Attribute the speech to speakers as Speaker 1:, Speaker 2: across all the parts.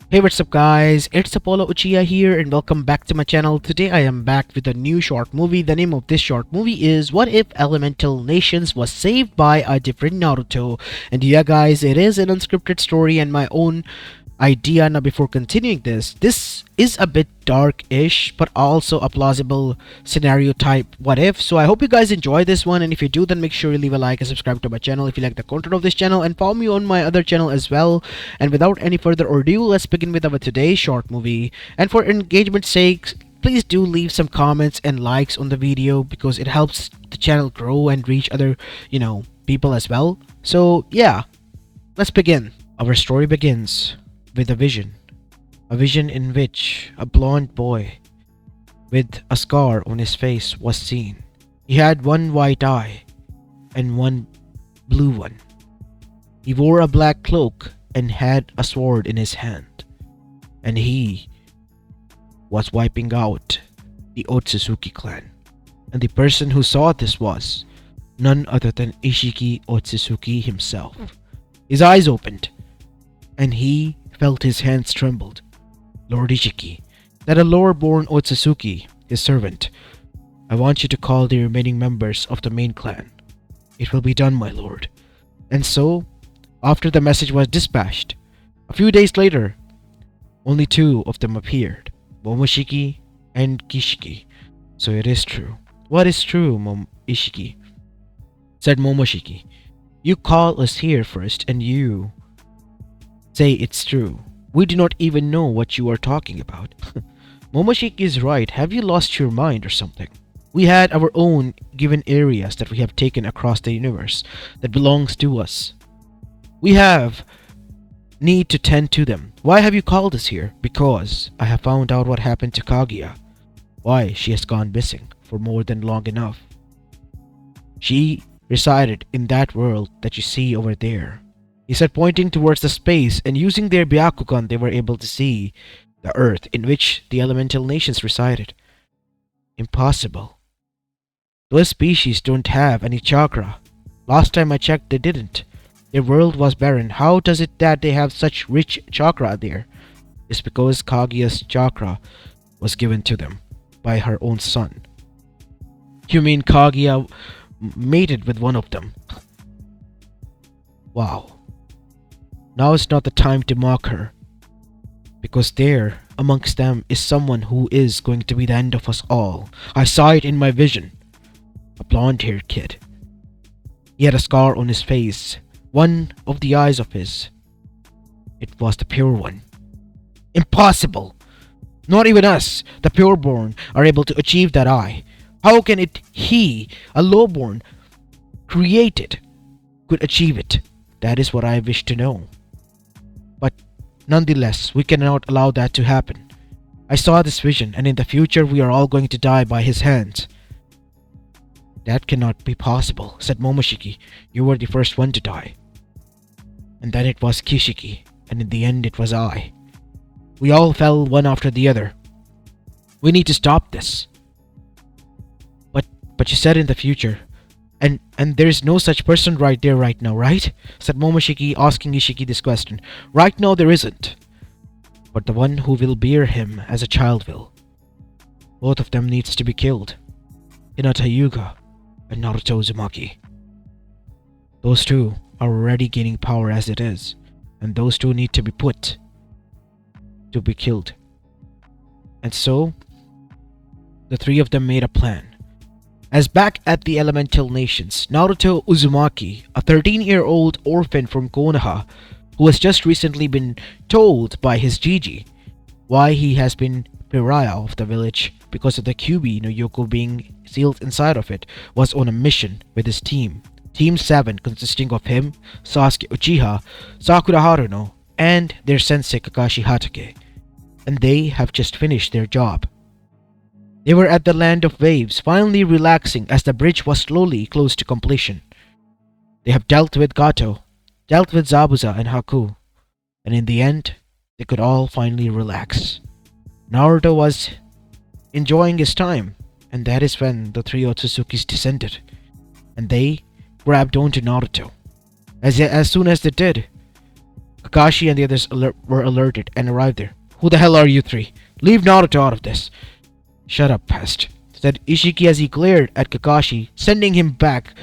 Speaker 1: Hey, what's up guys, it's Apollo Uchiha here and welcome back to my channel. Today I am back with a new short movie. The name of this short movie is What If Elemental Nations Was Saved by a Different Naruto. And yeah guys, it is an unscripted story and my own idea. Now before continuing this is a bit dark-ish but also a plausible scenario type what if. So I hope you guys enjoy this one, and if you do, then make sure you leave a like and subscribe to my channel if you like the content of this channel, and follow me on my other channel as well. And without any further ado, let's begin with our today's short movie. And for engagement's sake, please do leave some comments and likes on the video because it helps the channel grow and reach other people as well. So yeah, let's begin. Our story begins with a vision in which a blond boy with a scar on his face was seen. He had one white eye and one blue one. He wore a black cloak and had a sword in his hand, and he was wiping out the Otsutsuki clan. And the person who saw this was none other than Ishiki Otsutsuki himself. His eyes opened, and he felt his hands trembled. Lord Ishiki, that a lower-born Otsutsuki, his servant, I want you to call the remaining members of the main clan. It will be done, my lord. And so, after the message was dispatched, a few days later, only two of them appeared, Momoshiki and Kishiki. So it is true. What is true, Ishiki? Said Momoshiki. You call us here first and you say it's true. We do not even know what you are talking about. Momoshiki is right. Have you lost your mind or something? We had our own given areas that we have taken across the universe that belongs to us. We have need to tend to them. Why have you called us here? Because I have found out what happened to Kaguya. Why she has gone missing for more than long enough. She resided in that world that you see over there. He said, pointing towards the space, and using their Byakugan they were able to see the earth in which the elemental nations resided. Impossible. Those species don't have any chakra. Last time I checked they didn't. Their world was barren. How does it that they have such rich chakra there? It's because Kaguya's chakra was given to them by her own son. You mean Kaguya mated with one of them? Wow. Now is not the time to mock her, because there, amongst them, is someone who is going to be the end of us all. I saw it in my vision. A blonde-haired kid. He had a scar on his face, one of the eyes of his. It was the pure one. Impossible! Not even us, the pureborn, are able to achieve that eye. How can he, a lowborn, created, could achieve it? That is what I wish to know. But nonetheless, we cannot allow that to happen. I saw this vision, and in the future we are all going to die by his hands. That cannot be possible, said Momoshiki. You were the first one to die. And then it was Kishiki, and in the end it was I. We all fell one after the other. We need to stop this. But you said in the future. And there is no such person right there right now, right? Said Momoshiki, asking Ishiki this question. Right now there isn't. But the one who will bear him as a child will. Both of them needs to be killed. Hinata Hyuga and Naruto Uzumaki. Those two are already gaining power as it is. And those two need to be put to be killed. And so, the three of them made a plan. As back at the Elemental Nations, Naruto Uzumaki, a 13-year-old orphan from Konoha, who has just recently been told by his Gigi why he has been pariah of the village because of the Kyuubi no Yoko being sealed inside of it, was on a mission with his team. Team 7 consisting of him, Sasuke Uchiha, Sakura Haruno, and their sensei Kakashi Hatake. And they have just finished their job. They were at the land of waves, finally relaxing as the bridge was slowly close to completion. They have dealt with Gato, dealt with Zabuza and Haku, and in the end, they could all finally relax. Naruto was enjoying his time, and that is when the three Otsutsukis descended, and they grabbed onto Naruto. As soon as they did, Kakashi and the others were alerted and arrived there. Who the hell are you three? Leave Naruto out of this. Shut up, pest, said Ishiki as he glared at Kakashi, sending him back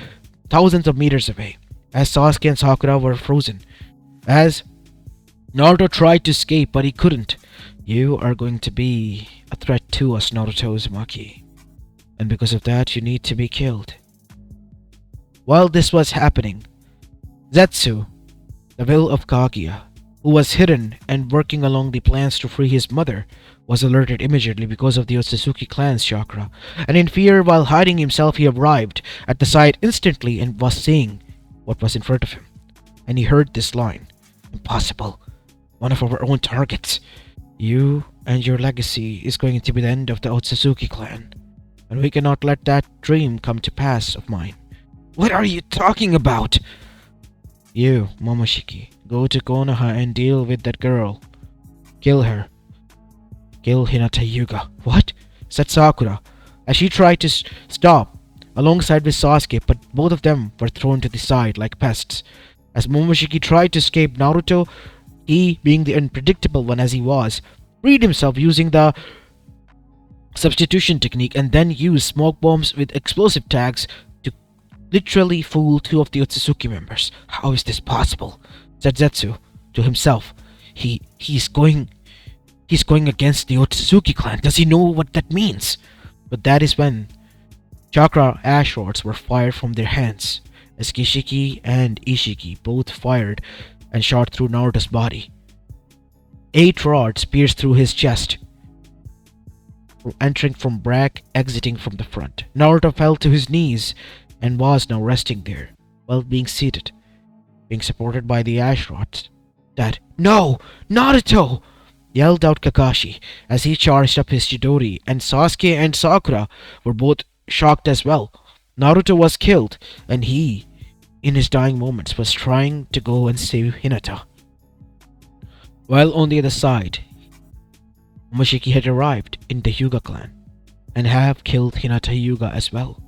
Speaker 1: thousands of meters away, as Sasuke and Sakura were frozen. As Naruto tried to escape, but he couldn't. You are going to be a threat to us, Naruto Uzumaki. And because of that, you need to be killed. While this was happening, Zetsu, the will of Kaguya, who was hidden and working along the plans to free his mother, was alerted immediately because of the Otsutsuki clan's chakra, and in fear while hiding himself he arrived at the site instantly and was seeing what was in front of him. And he heard this line, "Impossible. One of our own targets. You and your legacy is going to be the end of the Otsutsuki clan, and we cannot let that dream come to pass of mine." What are you talking about? You, Momoshiki, go to Konoha and deal with that girl. Kill her. Kill Hinata Hyuga. What? Said Sakura, as she tried to stop, alongside with Sasuke, but both of them were thrown to the side like pests. As Momoshiki tried to escape, Naruto, he, being the unpredictable one as he was, freed himself using the substitution technique and then used smoke bombs with explosive tags to literally fool two of the Otsutsuki members. How is this possible? Said Zetsu to himself. He's going against the Otsutsuki clan. Does he know what that means? But that is when chakra ash rods were fired from their hands, as Kishiki and Ishiki both fired and shot through Naruto's body. 8 rods pierced through his chest, entering from back, exiting from the front. Naruto fell to his knees and was now resting there, while being seated, being supported by the ash rods. That, "No! Naruto!" yelled out Kakashi as he charged up his Chidori, and Sasuke and Sakura were both shocked as well. Naruto was killed, and he, in his dying moments, was trying to go and save Hinata. While on the other side, Momoshiki had arrived in the Hyuga clan and have killed Hinata Hyuga as well.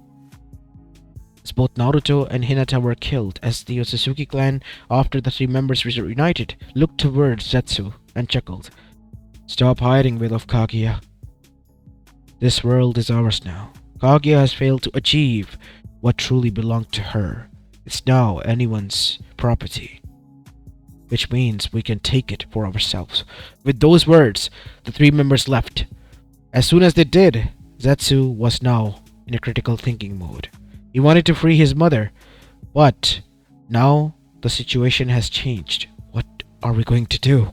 Speaker 1: As both Naruto and Hinata were killed, as the Otsutsuki clan, after the 3 members were reunited, looked towards Zetsu and chuckled. "Stop hiding, will of Kaguya. This world is ours now. Kaguya has failed to achieve what truly belonged to her. It's now anyone's property, which means we can take it for ourselves." With those words, the 3 members left. As soon as they did, Zetsu was now in a critical thinking mode. He wanted to free his mother, but now the situation has changed. What are we going to do?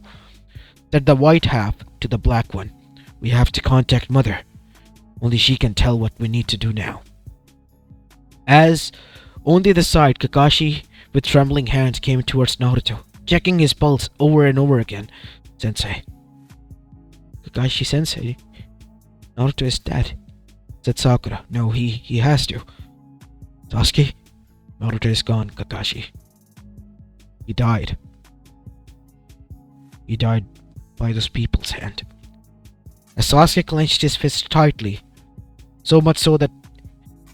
Speaker 1: Said the white half to the black one. "We have to contact mother. Only she can tell what we need to do now." As on the other side, Kakashi, with trembling hands, came towards Naruto, checking his pulse over and over again. "Sensei. Kakashi Sensei. Naruto is dead," said Sakura. "No, he has to." "Sasuke? Naruto is gone, Kakashi. He died. He died by those people's hand." As Sasuke clenched his fist tightly, so much so that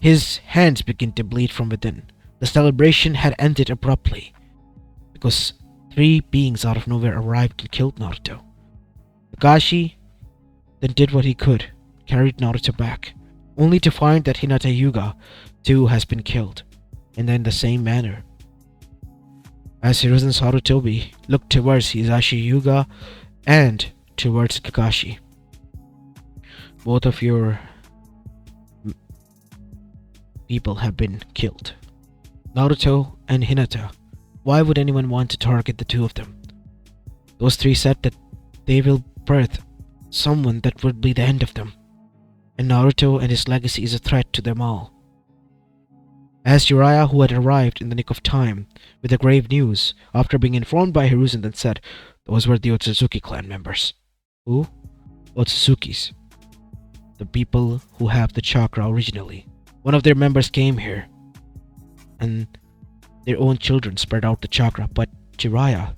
Speaker 1: his hands began to bleed from within. The celebration had ended abruptly, because 3 beings out of nowhere arrived and killed Naruto. Kakashi then did what he could, carried Naruto back, only to find that Hinata Hyuga too has been killed, and then the same manner. As Hiruzen Sarutobi looked towards Hisashi Hyuga and towards Kakashi. "Both of your people have been killed. Naruto and Hinata. Why would anyone want to target the 2 of them? Those 3 said that they will birth someone that would be the end of them, and Naruto and his legacy is a threat to them all." As Jiraiya, who had arrived in the nick of time with the grave news, after being informed by Hiruzen, then said, "Those were the Otsutsuki clan members." "Who?" "Otsutsukis. The people who have the chakra originally. One of their members came here, and their own children spread out the chakra, but Jiraiya,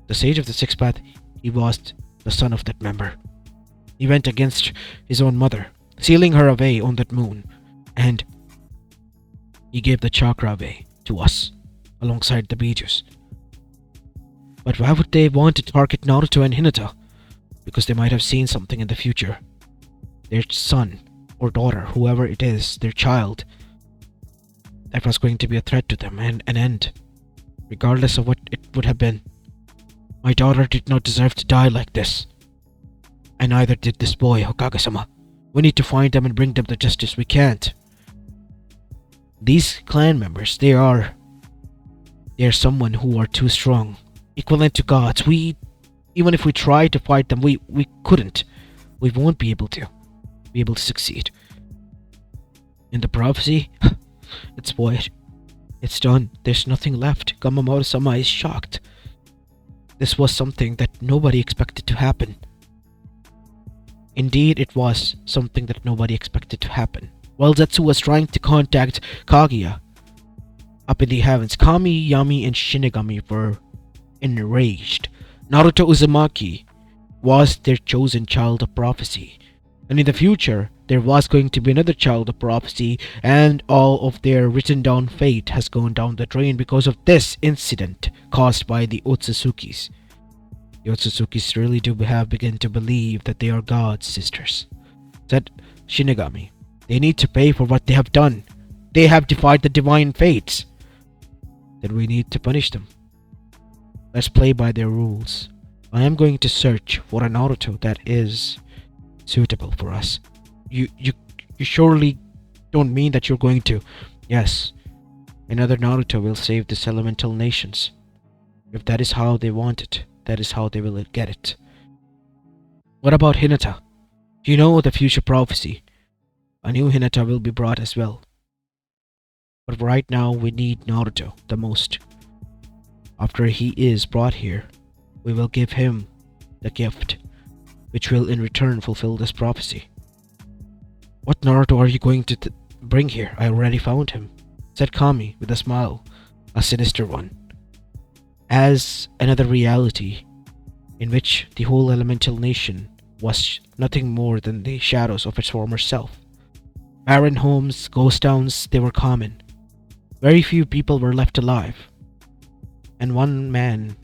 Speaker 1: the sage of the 6th path, he was the son of that member. He went against his own mother, sealing her away on that moon, and he gave the chakra away to us, alongside the Bijus. But why would they want to target Naruto and Hinata? Because they might have seen something in the future. Their son or daughter, whoever it is, their child, that was going to be a threat to them and an end, regardless of what it would have been. My daughter did not deserve to die like this. And neither did this boy, Hokage-sama. We need to find them and bring them to justice. We can't. These clan members, they are someone who are too strong, equivalent to gods. Even if we tried to fight them, we couldn't. We won't be able to succeed. In the prophecy, it's void. It's done. There's nothing left. Kamamoto-sama is shocked. This was something that nobody expected to happen. Indeed, it was something that nobody expected to happen. While Zetsu was trying to contact Kaguya up in the heavens, Kami, Yami, and Shinigami were enraged. Naruto Uzumaki was their chosen child of prophecy. And in the future, there was going to be another child of prophecy, and all of their written down fate has gone down the drain because of this incident caused by the Otsutsukis. The Otsutsuki really do have begun to believe that they are God's sisters. Said Shinigami, they need to pay for what they have done. They have defied the divine fates. Then we need to punish them. Let's play by their rules. I am going to search for a Naruto that is suitable for us. You surely don't mean that you're going to... Yes, another Naruto will save these elemental nations. If that is how they want it, that is how they will get it. What about Hinata? You know the future prophecy. A new Hinata will be brought as well. But right now we need Naruto the most. After he is brought here, we will give him the gift, which will in return fulfill this prophecy. What Naruto are you going to bring here? I already found him, said Kami with a smile, a sinister one. As another reality in which the whole elemental nation was nothing more than the shadows of its former self. Barren homes, ghost towns, they were common. Very few people were left alive. And one man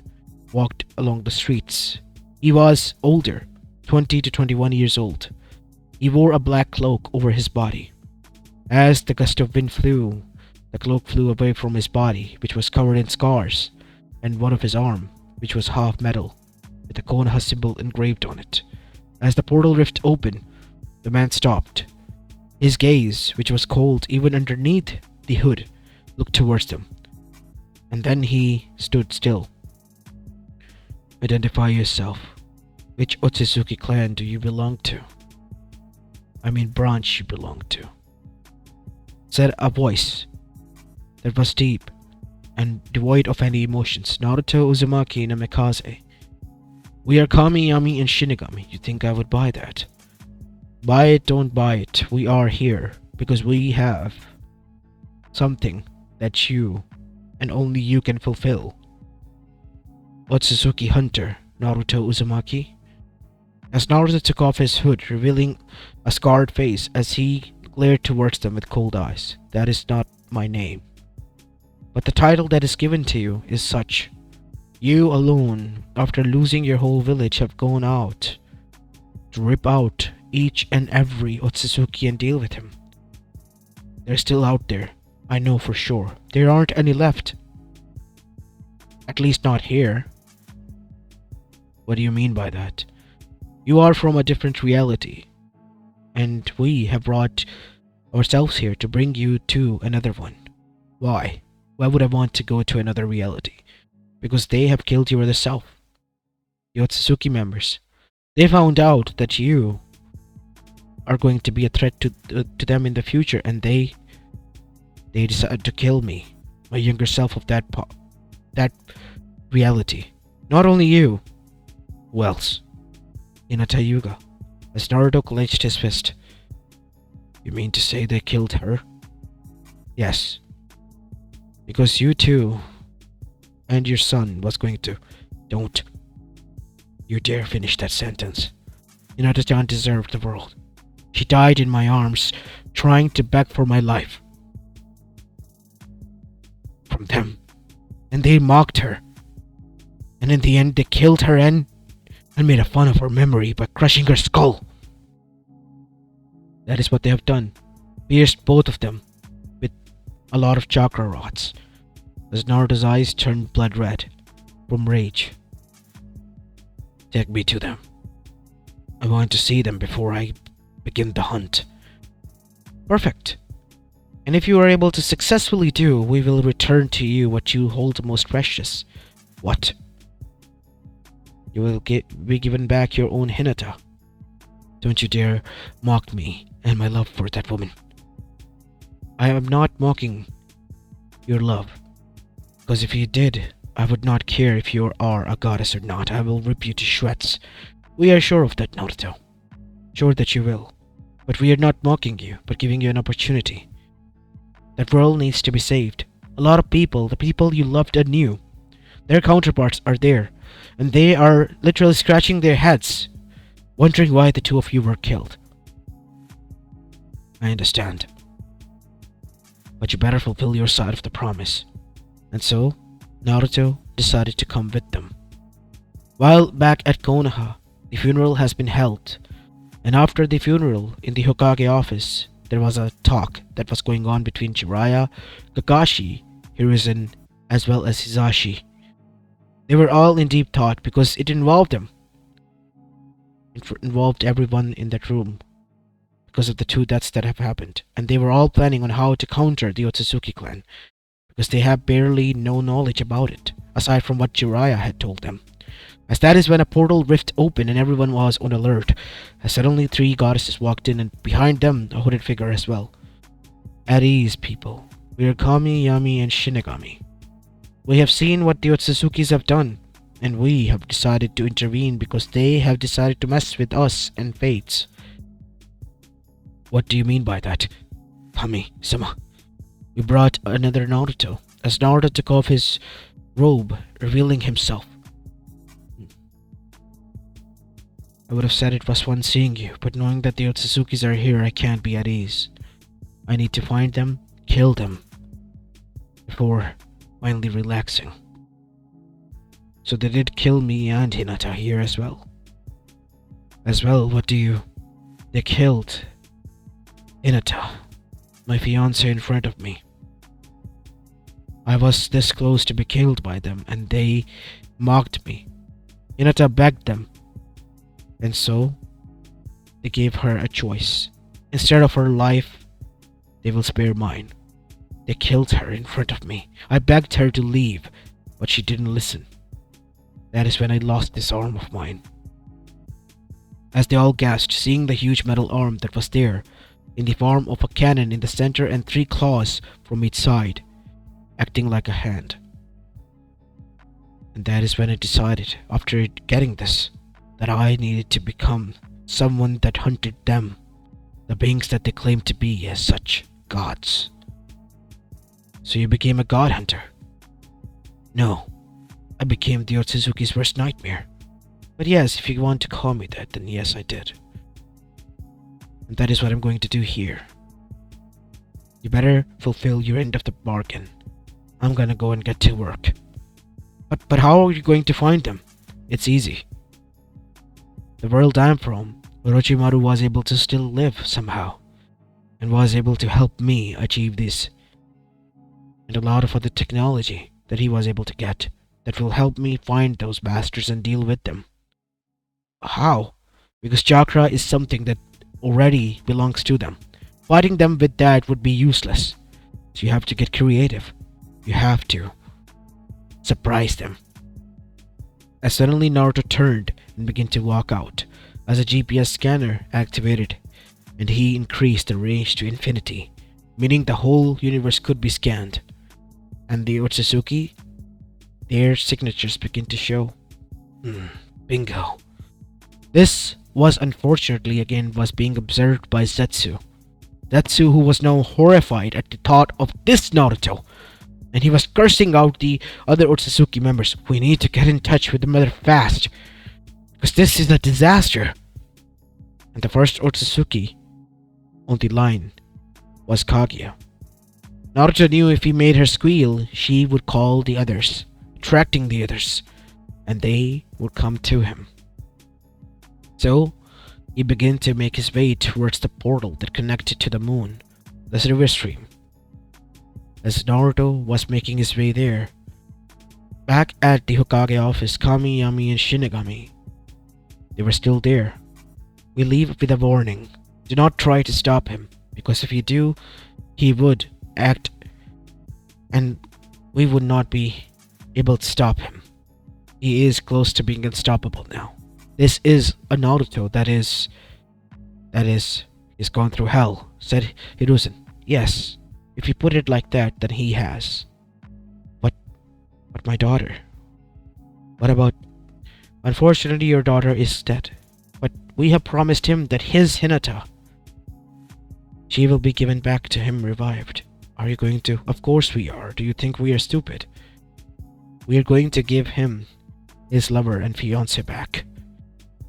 Speaker 1: walked along the streets. He was older, 20 to 21 years old. He wore a black cloak over his body. As the gust of wind flew, the cloak flew away from his body, which was covered in scars, and one of his arm, which was half metal, with the Konoha symbol engraved on it. As the portal rift opened, the man stopped. His gaze, which was cold even underneath the hood, looked towards them. And then he stood still. Identify yourself. Which Otsutsuki clan do you belong to? I mean branch you belong to. Said a voice that was deep and devoid of any emotions. Naruto Uzumaki Namikaze. We are Kami, Yami, and Shinigami. You think I would buy that? Buy it, don't buy it. We are here because we have something that you and only you can fulfill. Otsutsuki Hunter, Naruto Uzumaki. As Naruto took off his hood, revealing a scarred face as he glared towards them with cold eyes. That is not my name. But the title that is given to you is such. You alone, after losing your whole village, have gone out to rip out each and every Otsutsuki and deal with him. They're still out there, I know for sure. There aren't any left. At least not here. What do you mean by that? You are from a different reality, and we have brought ourselves here to bring you to another one. Why? Why would I want to go to another reality? Because they have killed your other self. The Otsutsuki members. They found out that you are going to be a threat to them in the future, and they decided to kill me, my younger self of that reality. Not only you. Who else? Hinata Yuga. As Naruto clenched his fist. You mean to say they killed her? Yes. Because you too, and your son was going to... Don't you dare finish that sentence. Hinata-chan deserved the world. She died in my arms, trying to beg for my life. From them. And they mocked her. And in the end, they killed her and made a fun of her memory by crushing her skull. That is what they have done. Pierced both of them with a lot of chakra rods, as Naruto's eyes turned blood red from rage. Take me to them. I want to see them before I begin the hunt. Perfect. And if you are able to successfully do, we will return to you what you hold most precious. What? You will be given back your own Hinata. Don't you dare mock me and my love for that woman. I am not mocking your love, because if you did, I would not care if you are a goddess or not. I will rip you to shreds. We are sure of that, Naruto. Sure that you will. But we are not mocking you, but giving you an opportunity. That world needs to be saved. A lot of people, the people you loved and knew, their counterparts are there, and they are literally scratching their heads, wondering why the two of you were killed. I understand. But you better fulfill your side of the promise. And so, Naruto decided to come with them. While back at Konoha, the funeral has been held, and after the funeral, in the Hokage office, there was a talk that was going on between Jiraiya, Kakashi, Hiruzen, as well as Hisashi. They were all in deep thought because it involved them. It involved everyone in that room because of the two deaths that have happened, and they were all planning on how to counter the Otsutsuki clan because they have barely no knowledge about it, aside from what Jiraiya had told them. As that is when a portal rift opened and everyone was on alert, as suddenly three goddesses walked in and behind them a hooded figure as well. At ease, people. We are Kami, Yami, and Shinigami. We have seen what the Otsutsukis have done, and we have decided to intervene because they have decided to mess with us and fates. What do you mean by that? Kami-sama. We brought another Naruto, as Naruto took off his robe, revealing himself. I would have said it was fun seeing you, but knowing that the Otsutsukis are here, I can't be at ease. I need to find them, kill them, before finally relaxing. So they did kill me and Hinata here as well. What do you... They killed Hinata, my fiancée, in front of me. I was this close to be killed by them, and they mocked me. Hinata begged them, and so they gave her a choice. Instead of her life, they will spare mine. They killed her in front of me. I begged her to leave, but she didn't listen. That is when I lost this arm of mine. As they all gasped, seeing the huge metal arm that was there, in the form of a cannon in the center and three claws from each side, acting like a hand. And that is when I decided, after getting this, that I needed to become someone that hunted them, the beings that they claimed to be as such, gods. So you became a god hunter? No, I became the Otsutsuki's worst nightmare. But yes, if you want to call me that, then yes, I did. And that is what I'm going to do here. You better fulfill your end of the bargain. I'm gonna go and get to work. But how are you going to find them? It's easy. The world I'm from, Orochimaru was able to still live somehow, and was able to help me achieve this, and a lot of other technology that he was able to get that will help me find those bastards and deal with them. How? Because chakra is something that already belongs to them. Fighting them with that would be useless. So you have to get creative. You have to surprise them. As suddenly Naruto turned and began to walk out, as a GPS scanner activated, and he increased the range to infinity, meaning the whole universe could be scanned. And the Otsutsuki, their signatures begin to show. Bingo. This was unfortunately again was being observed by Zetsu. Zetsu, who was now horrified at the thought of this Naruto, and he was cursing out the other Otsutsuki members. We need to get in touch with the mother fast, because this is a disaster. And the first Otsutsuki on the line was Kaguya. Naruto knew if he made her squeal, she would call the others, attracting the others. and they would come to him. So he began to make his way towards the portal that connected to the moon, the river stream. As Naruto was making his way there, back at the Hokage office, Kami, Yami, and Shinigami, they were still there. We leave with a warning. Do not try to stop him, because if you do, he would act and we would not be able to stop him. He is close to being unstoppable now. This is a Naruto that is, he's gone through hell, said Hiruzen. Yes, if you put it like that, then he has. But my daughter? What about... Unfortunately, your daughter is dead. But we have promised him that his Hinata, she will be given back to him revived. Are you going to? Of course we are. Do you think we are stupid? We are going to give him his lover and fiancé back.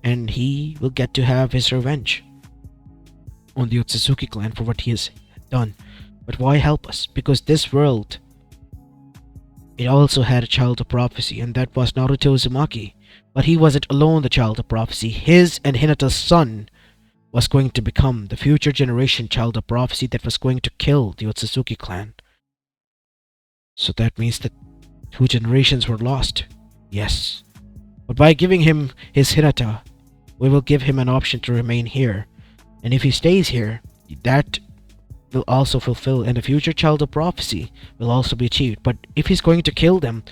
Speaker 1: And he will get to have his revenge on the Otsutsuki clan for what he has done. But why help us? Because this world, it also had a child of prophecy, and that was Naruto Uzumaki. But he wasn't alone the child of prophecy. His and Hinata's son was going to become the future generation child of prophecy that was going to kill the Otsutsuki clan. So that means that 2 generations were lost. Yes. But by giving him his Hinata, we will give him an option to remain here. And if he stays here, that will also fulfill, and the future child of prophecy will also be achieved. But if he's going to kill them,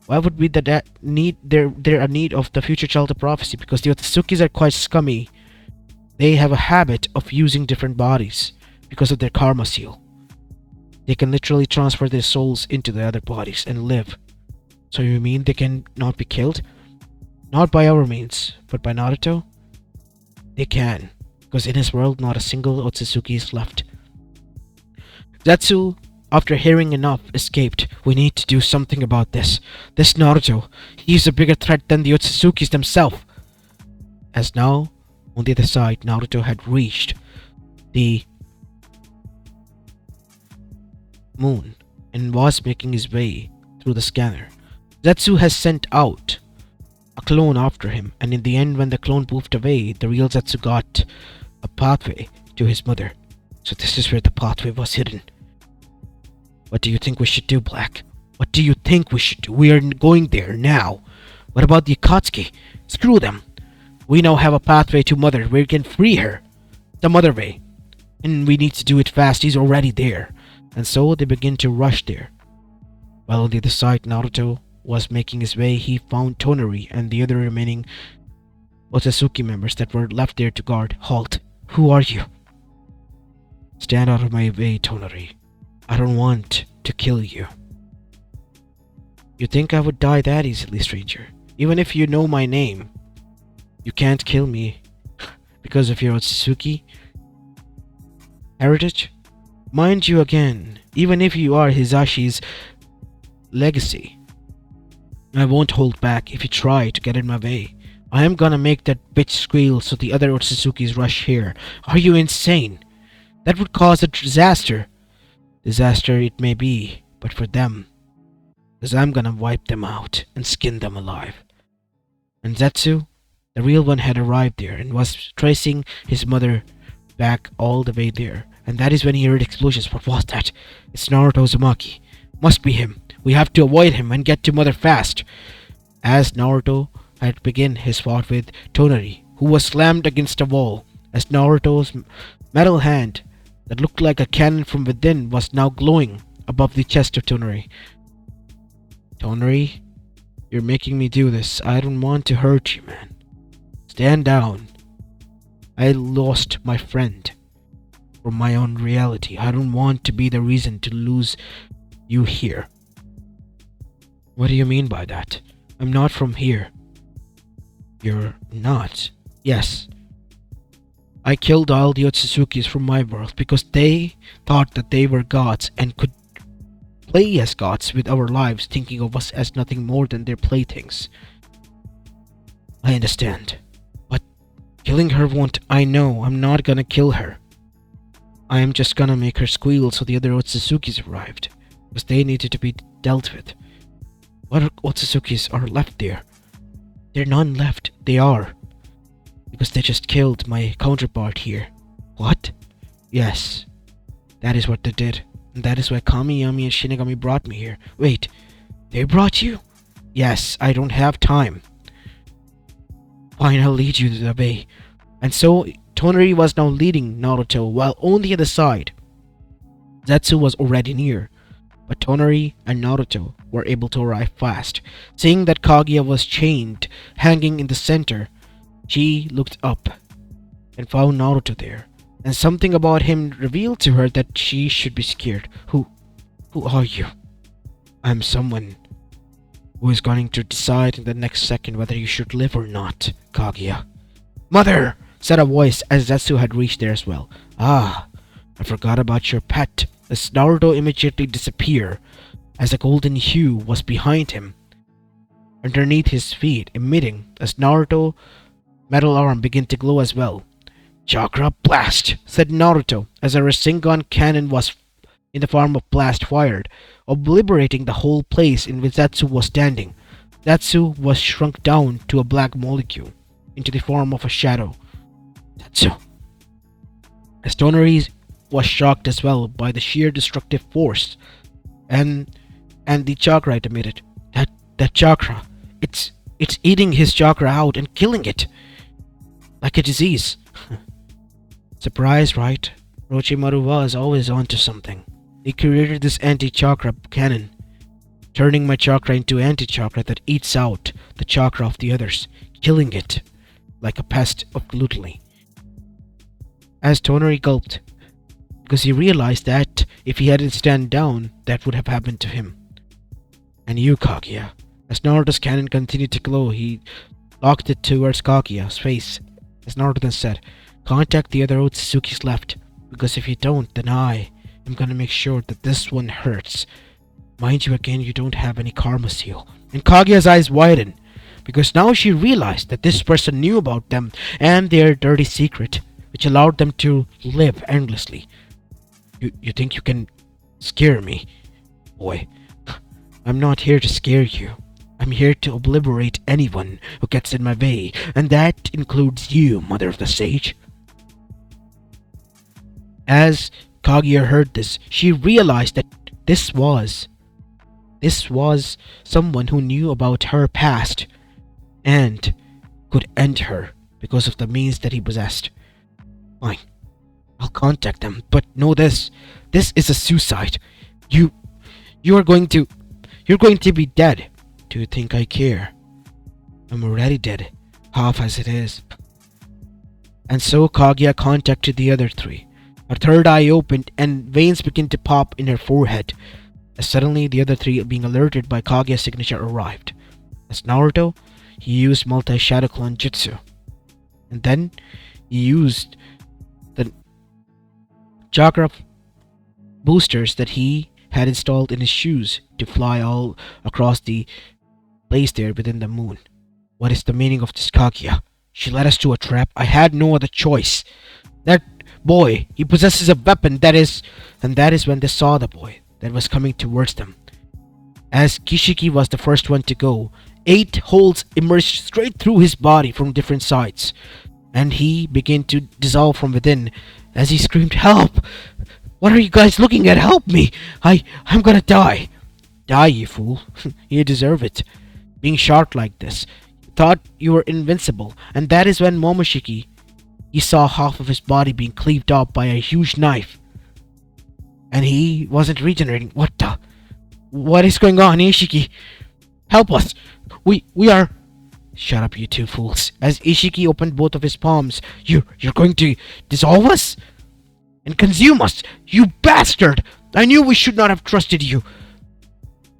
Speaker 1: why would be that need there a need of the future child of prophecy? Because the Otsukis are quite scummy. They have a habit of using different bodies because of their karma seal. They can literally transfer their souls into the other bodies and live. So you mean they can not be killed? Not by our means, but by Naruto? They can, because in his world not a single Otsutsuki is left. Zetsu, after hearing enough, escaped. We need to do something about this. This Naruto, he's a bigger threat than the Otsutsuki's themselves. As now, on the other side, Naruto had reached the moon and was making his way through the scanner. Zetsu has sent out a clone after him, and in the end, when the clone moved away, the real Zetsu got a pathway to his mother. So this is where the pathway was hidden. What do you think we should do, Black? What do you think we should do? We are going there now. What about the Akatsuki? Screw them. We now have a pathway to Mother. We can free her. The Mother way. And we need to do it fast. He's already there. And so they begin to rush there. While on the other side, Naruto was making his way. He found Tonari and the other remaining Otsutsuki members that were left there to guard. Halt. Who are you? Stand out of my way, Tonari. I don't want to kill you. You think I would die that easily, stranger? Even if you know my name, you can't kill me because of your Otsutsuki heritage? Mind you again, even if you are Hizashi's legacy, I won't hold back if you try to get in my way. I am gonna make that bitch squeal so the other Otsutsukis rush here. Are you insane? That would cause a disaster. Disaster it may be, but for them, because I'm gonna wipe them out and skin them alive. And Zetsu, the real one, had arrived there and was tracing his mother back all the way there. And that is when he heard explosions. What was that? It's Naruto Uzumaki. Must be him. We have to avoid him and get to Mother fast. As Naruto had begun his fight with Tonari, who was slammed against a wall, as Naruto's metal hand that looked like a cannon from within was now glowing above the chest of Tonari. Tonari, you're making me do this. I don't want to hurt you, man. Stand down. I lost my friend from my own reality. I don't want to be the reason to lose you here. What do you mean by that? I'm not from here. You're not? Yes. I killed all the Otsutsukis from my world because they thought that they were gods and could play as gods with our lives, thinking of us as nothing more than their playthings. I understand. But killing her won't... I know, I'm not gonna kill her. I am just gonna make her squeal so the other Otsutsukis arrived, because they needed to be dealt with. What Otsutsuki's are left there? There are none left. They are. Because they just killed my counterpart here. What? Yes, that is what they did. And that is why Kamiyami and Shinigami brought me here. Wait, they brought you? Yes, I don't have time. Fine, I'll lead you to the bay. And so, Tonari was now leading Naruto, while on the other side, Zetsu was already near. But Tonari and Naruto were able to arrive fast. Seeing that Kaguya was chained, hanging in the center, she looked up and found Naruto there. And something about him revealed to her that she should be scared. Who are you? I'm someone who is going to decide in the next second whether you should live or not, Kaguya. Mother! Said a voice as Zetsu had reached there as well. Ah, I forgot about your pet. As Naruto immediately disappeared, as a golden hue was behind him, underneath his feet, emitting as Naruto metal arm began to glow as well. Chakra blast, said Naruto, as a Rasengan cannon was in the form of blast fired, obliterating the whole place in which Zetsu was standing. Zetsu was shrunk down to a black molecule, into the form of a shadow. Zetsu. As Tonari was shocked as well by the sheer destructive force and the chakra it emitted. That chakra, it's eating his chakra out and killing it like a disease. Surprise, right? Orochimaru was always onto something. He created this anti-chakra cannon, turning my chakra into anti-chakra that eats out the chakra of the others, killing it like a pest of gluttony. As Tonari gulped, because he realized that if he hadn't stand down, that would have happened to him. And you, Kaguya. As Naruto's cannon continued to glow, he locked it towards Kaguya's face. As Naruto then said, contact the other Otsutsuki's left, because if you don't, then I am gonna make sure that this one hurts. Mind you again, you don't have any karma seal. And Kaguya's eyes widened, because now she realized that this person knew about them and their dirty secret, which allowed them to live endlessly. You think you can scare me? Boy, I'm not here to scare you. I'm here to obliterate anyone who gets in my way, and that includes you, Mother of the Sage. As Kaguya heard this, she realized that this was someone who knew about her past and could end her because of the means that he possessed. Fine. I'll contact them, but know this. This is a suicide. You're going to be dead. Do you think I care? I'm already dead, half as it is. And so Kaguya contacted the other three. Her third eye opened and veins began to pop in her forehead. As suddenly the other three, being alerted by Kaguya's signature, arrived. As Naruto, he used multi-shadow clone jutsu. And then he used the chakra boosters that he had installed in his shoes to fly all across the place there within the moon. What is the meaning of this, Kaguya? She led us to a trap. I had no other choice. That boy, he possesses a weapon, that is when they saw the boy that was coming towards them. As Kishiki was the first one to go, 8 holes emerged straight through his body from different sides, and he began to dissolve from within as he screamed, "Help! What are you guys looking at? Help me! I'm gonna die!" Die, you fool. You deserve it. Being shot like this. You thought you were invincible, and that is when Momoshiki, he saw half of his body being cleaved off by a huge knife. And he wasn't regenerating. What is going on, Ishiki? Help us! We are... Shut up, you two fools. As Ishiki opened both of his palms, You're going to dissolve us? And consume us? You bastard! I knew we should not have trusted you.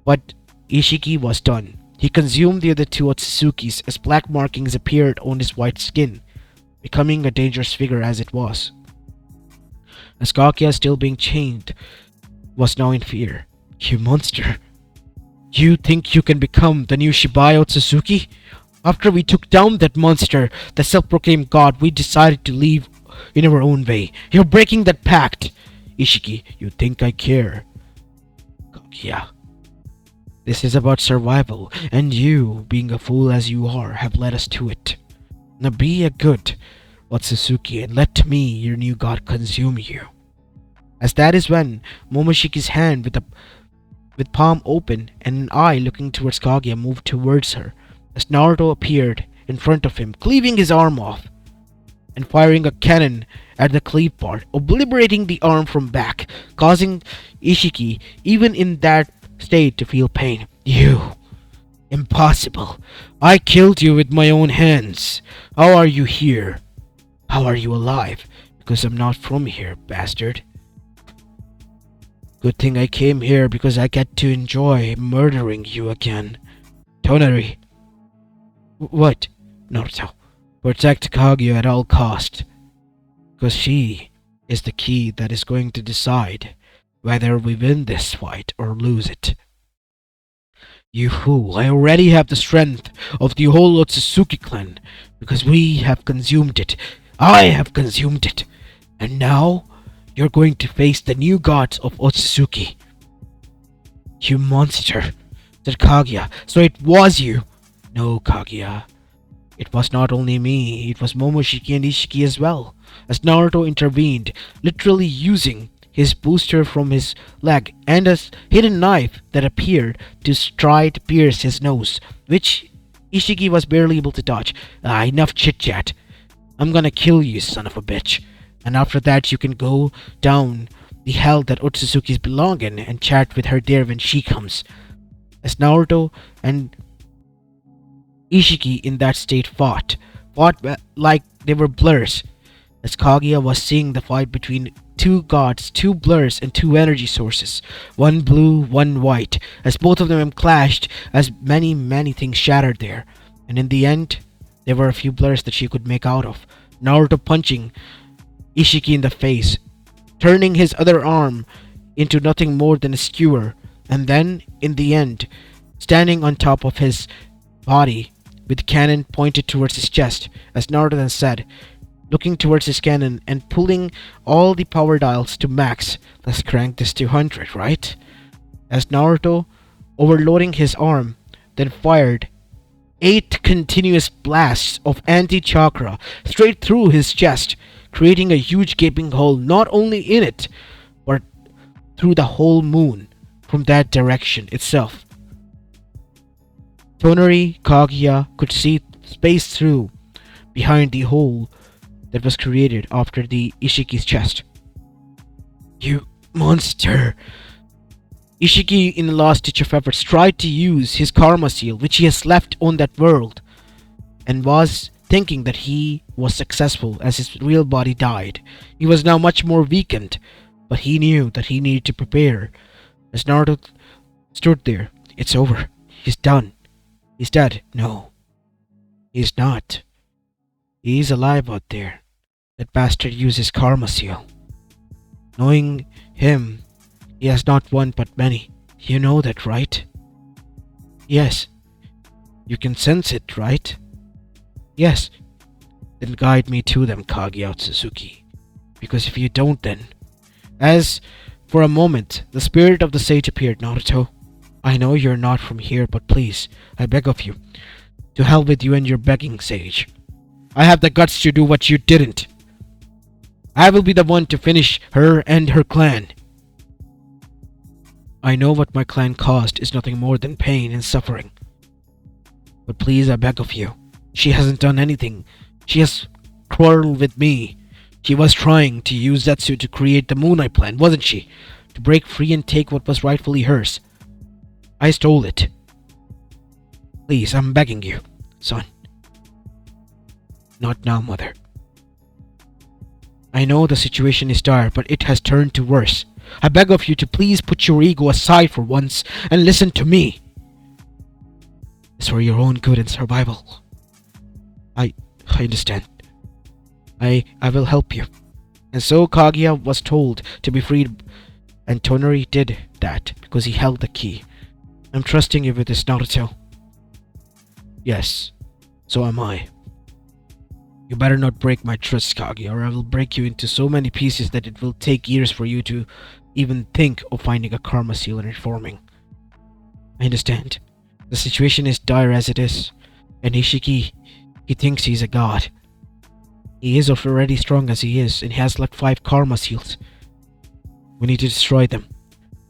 Speaker 1: But Ishiki was done. He consumed the other two Otsutsukis as black markings appeared on his white skin, becoming a dangerous figure as it was. As Kaguya, still being chained, was now in fear. You monster. You think you can become the new Shibai Otsutsuki? After we took down that monster, the self-proclaimed god, we decided to leave in our own way. You're breaking that pact. Ishiki, you think I care? Kaguya. This is about survival, and you, being a fool as you are, have led us to it. Now be a good Otsutsuki and let me, your new god, consume you. As that is when Momoshiki's hand with palm open and an eye looking towards Kaguya moved towards her, as Naruto appeared in front of him, cleaving his arm off and firing a cannon at the cleave part, obliterating the arm from back, causing Ishiki, even in that state, to feel pain. You! Impossible! I killed you with my own hands! How are you here? How are you alive? Because I'm not from here, bastard. Good thing I came here because I get to enjoy murdering you again. Tonari. What? Naruto. Protect Kaguya at all cost. Because she is the key that is going to decide whether we win this fight or lose it. You fool, I already have the strength of the whole Otsutsuki clan because we have consumed it. I have consumed it. And now you're going to face the new gods of Otsutsuki. You monster, said Kaguya. So it was you. No, Kaguya. It was not only me, it was Momoshiki and Ishiki as well, as Naruto intervened, literally using his booster from his leg and a hidden knife that appeared to try to pierce his nose, which Ishiki was barely able to dodge. Enough chit-chat. I'm gonna kill you, son of a bitch. And after that you can go down the hell that Otsutsuki's belong in and chat with her there when she comes. As Naruto and Ishiki in that state fought like they were blurs, as Kaguya was seeing the fight between two gods, two blurs, and two energy sources, one blue, one white, as both of them clashed, as many things shattered there, and in the end, there were a few blurs that she could make out of. Naruto punching Ishiki in the face, turning his other arm into nothing more than a skewer, and then, in the end, standing on top of his body with cannon pointed towards his chest, as Naruto then said, looking towards his cannon and pulling all the power dials to max. Let's crank this to 100, right? As Naruto, overloading his arm, then fired 8 continuous blasts of anti-chakra straight through his chest, creating a huge gaping hole not only in it, but through the whole moon from that direction itself. Tonari Kaguya could see space through behind the hole that was created after the Ishiki's chest. You monster! Ishiki, in the last ditch of efforts, tried to use his karma seal, which he has left on that world, and was thinking that he was successful as his real body died. He was now much more weakened, but he knew that he needed to prepare. As Naruto stood there, it's over. He's done. He's dead. No, he's not. He's alive out there. That bastard used his karma seal. Knowing him, he has not one but many. You know that, right? Yes. You can sense it, right? Yes. Then guide me to them, Kaguya Otsutsuki. Because if you don't, then... As, for a moment, the spirit of the sage appeared, Naruto. I know you're not from here, but please, I beg of you, to hell with you and your begging, sage. I have the guts to do what you didn't. I will be the one to finish her and her clan. I know what my clan caused is nothing more than pain and suffering. But please, I beg of you, she hasn't done anything. She has quarreled with me. She was trying to use Zetsu to create the Moonlight Plan, wasn't she? To break free and take what was rightfully hers. I stole it. Please, I'm begging you, son. Not now, mother. I know the situation is dire, but it has turned to worse. I beg of you to please put your ego aside for once and listen to me. It's for your own good and survival. I understand. I will help you. And so Kaguya was told to be freed, and Tonari did that because he held the key. I'm trusting you with this, Naruto. Yes, so am I. You better not break my trust, Kaguya, or I will break you into so many pieces that it will take years for you to even think of finding a karma seal and reforming. I understand. The situation is dire as it is. And Ishiki, he thinks he's a god. He is already strong as he is, and he has like 5 karma seals. We need to destroy them.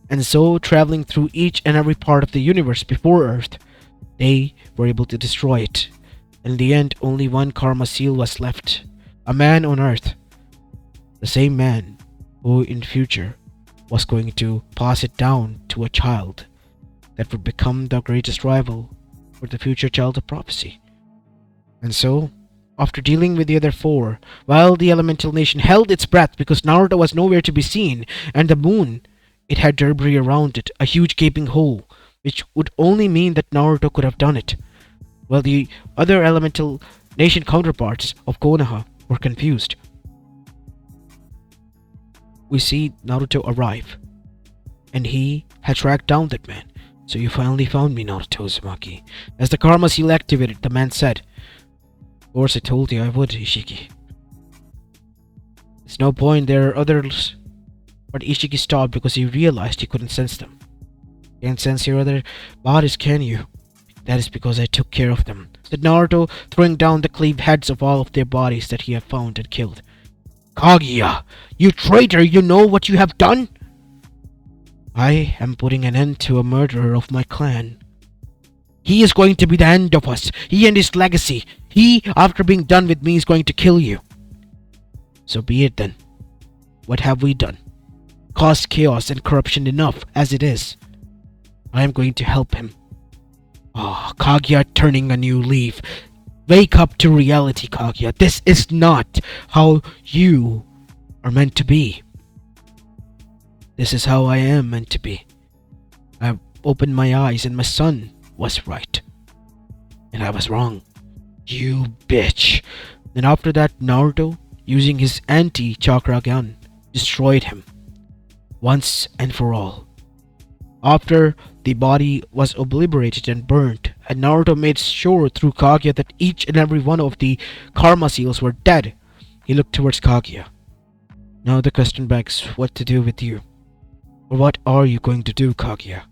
Speaker 1: And so, traveling through each and every part of the universe before Earth, they were able to destroy it. In the end, only one karma seal was left. A man on Earth. The same man who in future was going to pass it down to a child that would become the greatest rival for the future child of prophecy. And so, after dealing with the other 4, while the elemental nation held its breath because Naruto was nowhere to be seen, and the moon, it had debris around it, a huge gaping hole, which would only mean that Naruto could have done it, while the other elemental nation counterparts of Konoha were confused. We see Naruto arrive, and he had tracked down that man. So you finally found me, Naruto Uzumaki. As the karma seal activated, the man said, "Of course I told you I would, Ishiki. There's no point, there are others." But Ishiki stopped because he realized he couldn't sense them. "Can't sense your other bodies, can you?" "That is because I took care of them," said Naruto, throwing down the cleaved heads of all of their bodies that he had found and killed. "Kaguya, you traitor, you know what you have done?" "I am putting an end to a murderer of my clan." "He is going to be the end of us. He and his legacy. He, after being done with me, is going to kill you." "So be it then. What have we done? Caused chaos and corruption enough as it is. I am going to help him." "Ah, Kaguya turning a new leaf. Wake up to reality, Kaguya. This is not how you are meant to be. This is how I am meant to be. I opened my eyes and my son was right. And I was wrong. You bitch." Then after that, Naruto, using his anti-chakra gun, destroyed him. Once and for all. After the body was obliterated and burnt, and Naruto made sure through Kaguya that each and every one of the karma seals were dead, he looked towards Kaguya. "Now the question begs what to do with you. Or what are you going to do, Kaguya?"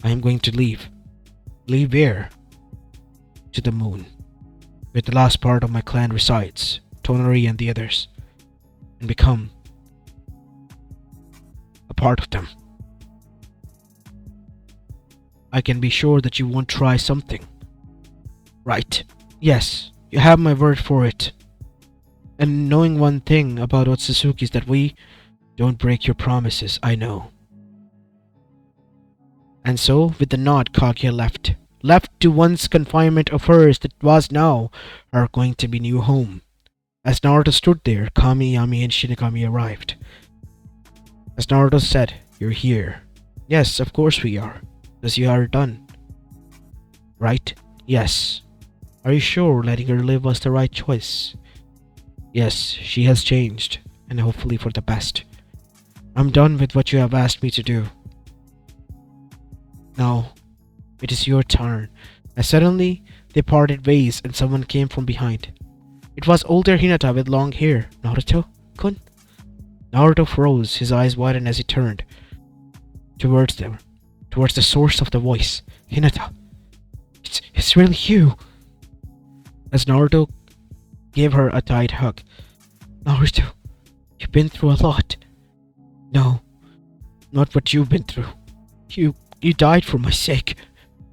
Speaker 1: "I am going to leave." "Leave where?" "To the moon, where the last part of my clan resides, Tonari and the others, and become a part of them. I can be sure that you won't try something." "Right. Yes, you have my word for it. And knowing one thing about Otsutsuki is that we don't break your promises, I know." And so, with the nod, Kaguya left. Left to once confinement of hers that was now her going to be new home. As Naruto stood there, Kami, Yami, and Shinigami arrived. As Naruto said, "You're here." "Yes, of course we are. Because you are done." "Right?" "Yes." "Are you sure letting her live was the right choice?" "Yes, she has changed, and hopefully for the best. I'm done with what you have asked me to do. Now, it is your turn." As suddenly, they parted ways and someone came from behind. It was older Hinata with long hair. "Naruto-kun?" Naruto froze, his eyes widened as he turned towards them, towards the source of the voice. "Hinata, it's really you." As Naruto gave her a tight hug. "Naruto, you've been through a lot." "No, not what you've been through. You died for my sake,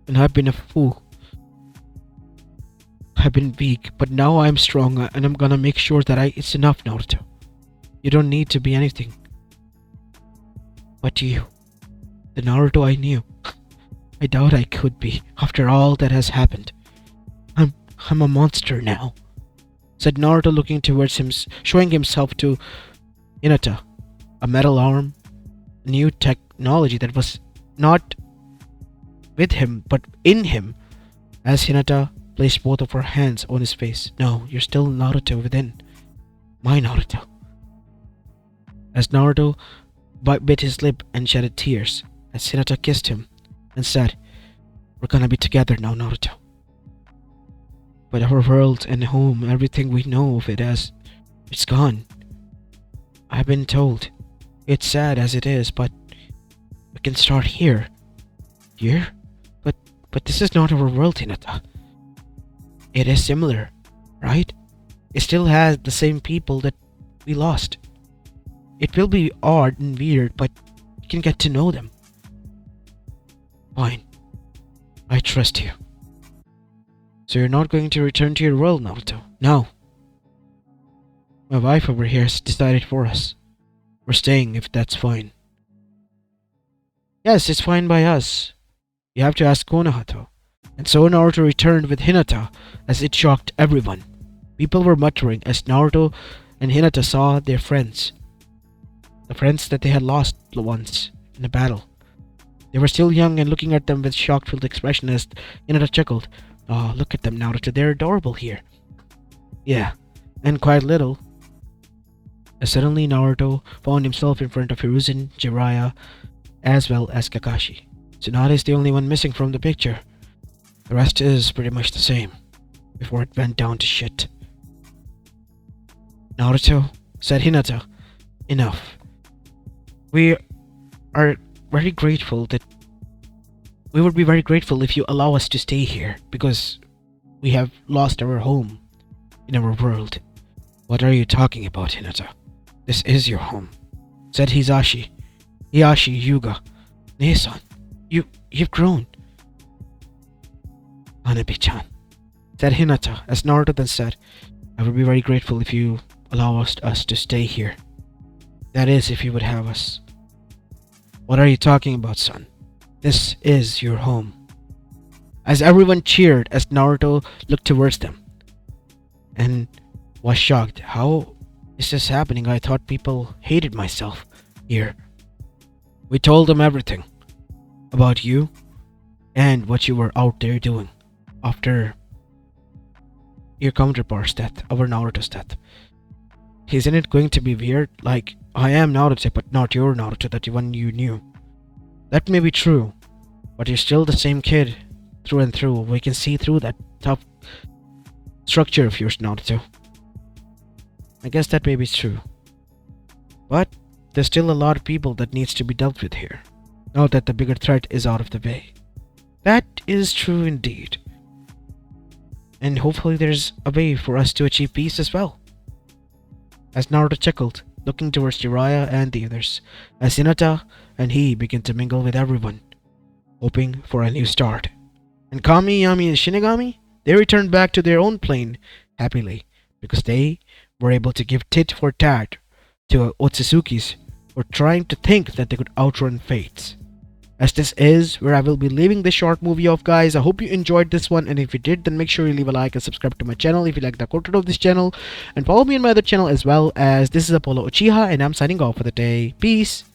Speaker 1: and I've been a fool. I've been weak, but now I'm strong, and I'm gonna make sure that it's enough, Naruto. You don't need to be anything. But you, the Naruto I knew, I doubt I could be after all that has happened. I'm a monster now," said Naruto, looking towards him, showing himself to Hinata. A metal arm, a new technology that was not with him but in him. As Hinata placed both of her hands on his face. "No, you're still Naruto within. My Naruto." As Naruto bit his lip and shedded tears, as Hinata kissed him and said, "We're gonna be together now, Naruto. But our world and home, everything we know of it as, it's gone. I've been told. It's sad as it is, but we can start here. Here? But this is not our world, Hinata. It is similar, right? It still has the same people that we lost. It will be odd and weird, but you can get to know them. Fine. I trust you. So you're not going to return to your world, Naruto? No. My wife over here has decided for us. We're staying if that's fine. Yes, it's fine by us. You have to ask Konohata. And so Naruto returned with Hinata, as it shocked everyone. People were muttering as Naruto and Hinata saw their friends. The friends that they had lost once in a battle. They were still young and looking at them with shock-filled expression as Hinata chuckled. Oh, look at them, Naruto, they're adorable here. Yeah, and quite little. As suddenly Naruto found himself in front of Hiruzen, Jiraiya, as well as Kakashi. Tsunade is the only one missing from the picture. The rest is pretty much the same, before it went down to shit. Naruto, said Hinata, enough. We are very grateful that we would be very grateful if you allow us to stay here, because we have lost our home in our world. What are you talking about, Hinata? This is your home, said Hiyashi Hyuga. Nei-san, you've grown. Hanabi-chan, said Hinata, as Naruto then said, I would be very grateful if you allow us to stay here. That is, if you would have us. What are you talking about, son? This is your home. As everyone cheered as Naruto looked towards them and was shocked. How is this happening? I thought people hated myself here. We told them everything about you and what you were out there doing after your counterpart's death, our Naruto's death. Isn't it going to be weird? Like, I am Naruto, but not your Naruto, that one you knew. That may be true, but you're still the same kid through and through. We can see through that tough structure of yours, Naruto. I guess that may be true. But there's still a lot of people that needs to be dealt with here, now that the bigger threat is out of the way. That is true indeed. And hopefully there's a way for us to achieve peace as well. As Naruto chuckled, looking towards Jiraiya and the others, as Hinata and he began to mingle with everyone, hoping for a new start. And Kami, Yami, and Shinigami, they returned back to their own plane happily, because they were able to give tit for tat to Otsutsukis for trying to think that they could outrun fates. As this is where I will be leaving this short movie off, guys. I hope you enjoyed this one, and if you did, then make sure you leave a like and subscribe to my channel if you like the content of this channel, and follow me on my other channel as well. As this is Apollo Uchiha, and I'm signing off for the day. Peace.